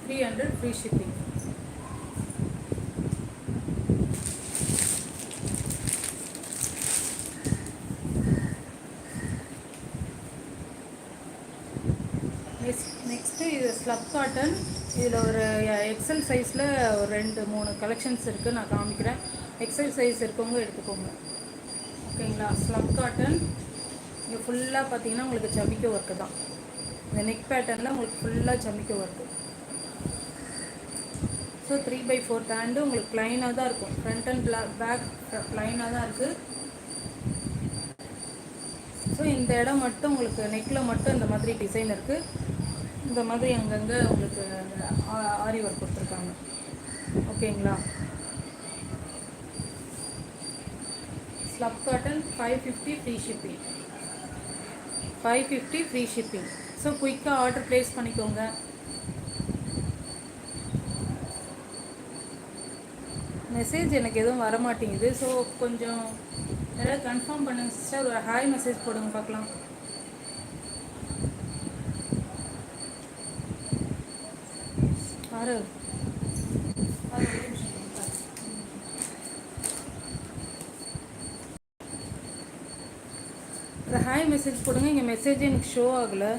300 free shipping. Next இது slub cotton. இதில் ஒரு எக்ஸல் சைஸில் ஒரு 2-3 கலெக்ஷன்ஸ் இருக்குது, நான் காமிக்கிறேன். எக்ஸல் சைஸ் இருக்கவங்க எடுத்துக்கோங்க. ஓகேங்களா? Slub cotton. இங்கே ஃபுல்லாக பார்த்தீங்கன்னா உங்களுக்கு ஜமிக்கோ ஒர்க்கு தான். இந்த நெக் பேட்டர்னில் உங்களுக்கு ஃபுல்லாக ஜமிக்கோ ஒர்க்கு. ஸோ 3/4 பேண்டு உங்களுக்கு ப்ளைனாக தான் இருக்கும். ஃப்ரண்ட் அண்ட் பேக் ப்ளைனாக தான் இருக்குது. ஸோ இந்த இடம் மட்டும் உங்களுக்கு நெக்கில் மட்டும் இந்த மாதிரி டிசைன் இருக்குது. இந்த மாதிரி அங்கங்கே உங்களுக்கு அந்த ஆரி ஒர்க் கொடுத்துருக்காங்க. ஓகேங்களா? Slub cotton 550 free shipping. 550 free shipping. So குயிக்காக ஆர்டர் ப்ளேஸ் பண்ணிக்கோங்க. மெசேஜ் எனக்கு எதுவும் வர மாட்டேங்குது. ஸோ கொஞ்சம் யாராவது கன்ஃபார்ம் பண்ணுங்க சிஸ்டர். ஒரு ஹாய் மெசேஜ் போடுங்க பார்க்கலாம். ஆறு ஒரு ஹாய் மெசேஜ் போடுங்க. இங்கே மெசேஜே எனக்கு ஷோ ஆகலை.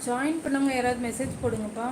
ஜாயின் பண்ணவங்க யாராவது மெசேஜ் போடுங்கப்பா.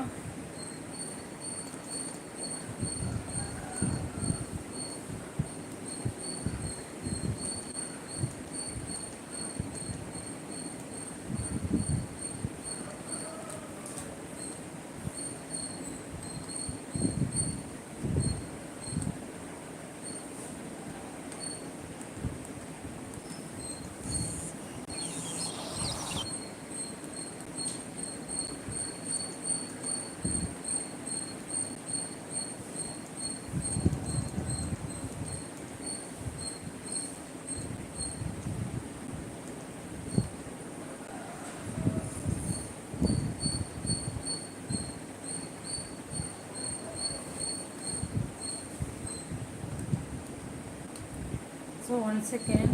So 1 second.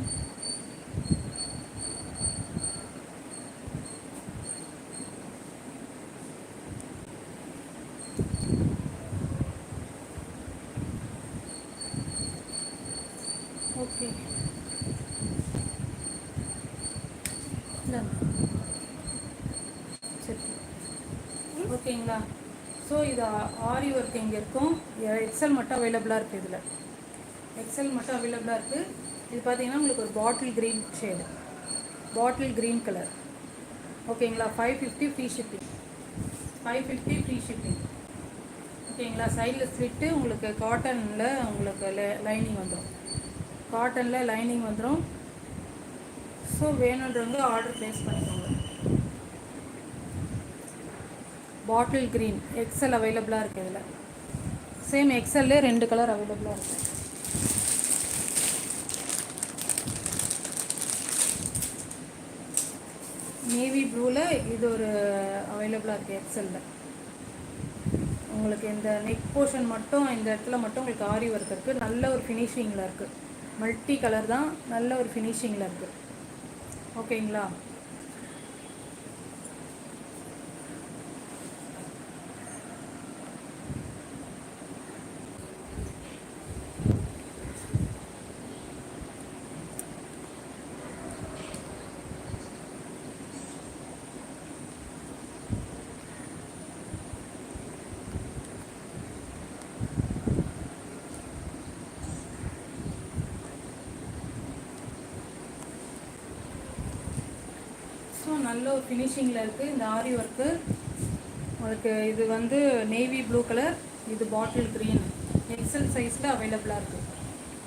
Okay. Done. ஓகேங்களா? ஸோ இது ஆரி ஒர்க் இங்கே இருக்கும். எக்ஸல் மட்டும் அவைலபிளாக இருக்குது. இதில் எக்ஸல் மட்டும் அவைலபிளாக இருக்குது. இது பார்த்தீங்கன்னா உங்களுக்கு ஒரு bottle green shade, bottle green colour. ஓகேங்களா? 550 ஃப்ரீ ஷிப்பிங். 550 free shipping. ஓகேங்களா? சைடில் ஸ்லிட்டு உங்களுக்கு காட்டனில் உங்களுக்கு லைனிங் வந்துடும். காட்டனில் லைனிங் வந்துடும். ஸோ வேணுன்றவங்க ஆர்டர் ப்ளேஸ் பண்ணிக்கோங்க. பாட்டில் க்ரீன் எக்ஸல் அவைலபிளாக இருக்குது. இதில் சேம் எக்ஸல்லே 2 கலர் அவைலபிளாக இருக்குது. நேவி ப்ளூவில் இது ஒரு அவைலபிளாக இருக்குது எக்ஸலில். உங்களுக்கு இந்த நெக் போர்ஷன் மட்டும் இந்த இடத்துல மட்டும் உங்களுக்கு ஆரி ஒர்க் இருக்குது. நல்ல ஒரு ஃபினிஷிங்கில் இருக்குது. மல்டி கலர் தான், நல்ல ஒரு ஃபினிஷிங்கில் இருக்குது. ஓகேங்களா? ஸோ நல்ல ஒரு ஃபினிஷிங்கில் இருக்குது இந்த ஆரி ஒர்க்கு. உங்களுக்கு இது வந்து நேவி ப்ளூ கலர், இது பாட்டில் க்ரீன். எக்ஸல் சைஸில் அவைலபிளாக இருக்குது.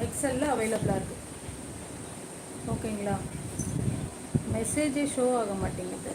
எக்ஸலில் அவைலபிளாக இருக்குது. ஓகேங்களா? மெசேஜே ஷோ ஆக மாட்டேங்குது.